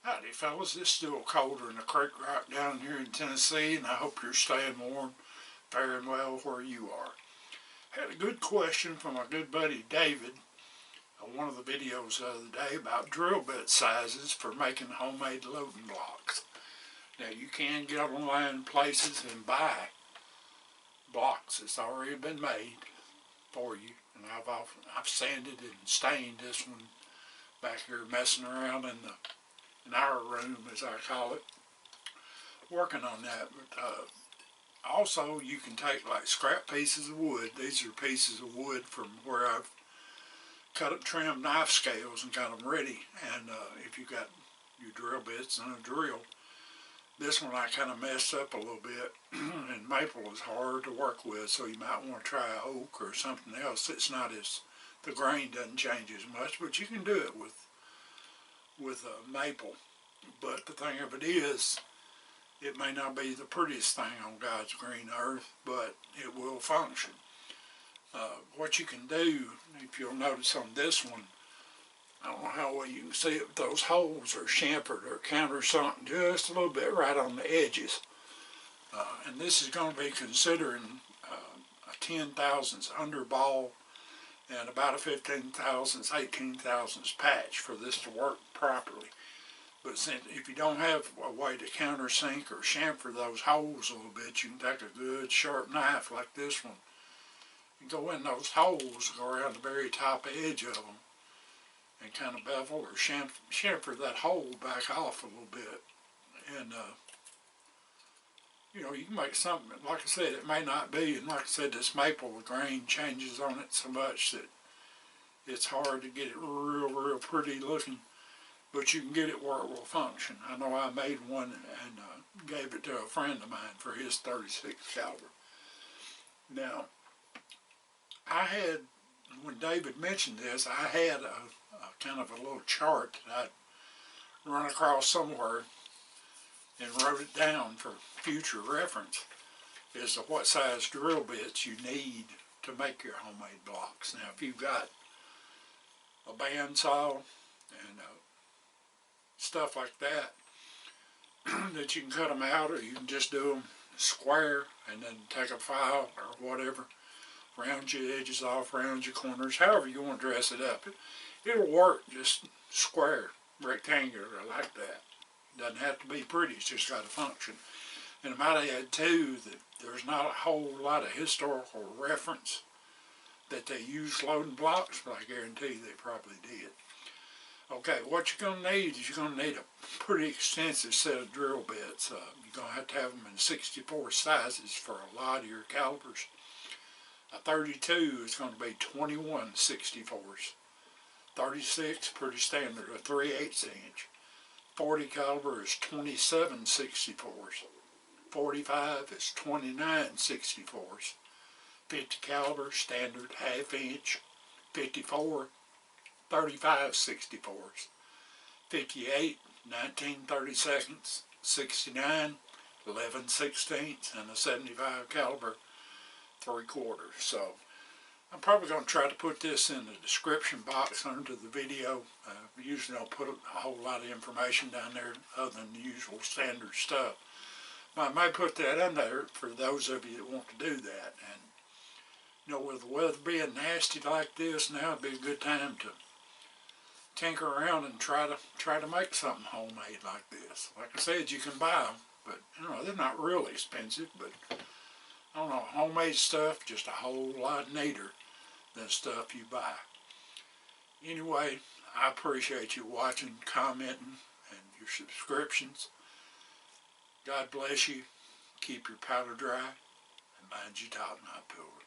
Howdy fellas, it's still colder in the creek right down here in Tennessee, and I hope you're staying warm, faring well where you are. Had a good question from my good buddy David on one of the videos the other day about drill bit sizes for making homemade loading blocks. Now you can get online places and buy blocks that's already been made for you, and I've sanded and stained this one back here messing around in our room, as I call it, working on that. But also you can take like scrap pieces of wood. These are pieces of wood from where I've cut up trimmed knife scales and got them ready. And if you got your drill bits and a drill, this one I kind of messed up a little bit, and maple is hard to work with, so you might want to try oak or something else. It's not as, the grain doesn't change as much, but you can do it with maple. But the thing of it is, it may not be the prettiest thing on God's green earth, but it will function. What you can do, if you'll notice on this one, I don't know how well you can see it, but those holes are chamfered or countersunk just a little bit right on the edges. And this is going to be considering a 10 thousandths underball and about a 15 thousandths, 18 thousandths patch for this to work properly. But since, if you don't have a way to countersink or chamfer those holes a little bit, you can take a good sharp knife like this one and go in those holes, go around the very top edge of them, and kind of bevel or chamfer that hole back off a little bit. And you know, you can make something, like I said, it may not be, and like I said, this maple, the grain changes on it so much that it's hard to get it real pretty looking, but you can get it where it will function. I know I made one and gave it to a friend of mine for his 36 caliber. Now, I had, when David mentioned this, I had a kind of a little chart that I'd run across somewhere and wrote it down for future reference as to what size drill bits you need to make your homemade blocks. Now, if you've got a bandsaw and stuff like that, that you can cut them out, or you can just do them square and then take a file or whatever, round your edges off, round your corners, however you want to dress it up. It'll work just square, rectangular like that. Doesn't have to be pretty, it's just got to function. And I might add too that there's not a whole lot of historical reference that they use loading blocks, but I guarantee you they probably did. Okay, what you're going to need is you're going to need a pretty extensive set of drill bits. You're going to have them in 64 sizes for a lot of your calibers. A 32 is going to be 21 64s. 36, pretty standard, a 3/8 inch. 40 caliber is 27 64s. 45 is 29 64s. 50 caliber, standard, half inch. 54, 35 64s. 58, 19 32nds. 69, 11 16ths, and a 75 caliber 3/4. So I'm probably going to try to put this in the description box under the video. Usually don't put a whole lot of information down there other than the usual standard stuff. But I may put that in there for those of you that want to do that. And you know, with the weather being nasty like this, now would be a good time to tinker around and try to make something homemade like this. Like I said, you can buy them, but you know, they're not really expensive, but I don't know, homemade stuff just a whole lot neater than stuff you buy. Anyway, I appreciate you watching, commenting, and your subscriptions. God bless you. Keep your powder dry, and mind your top knot puller.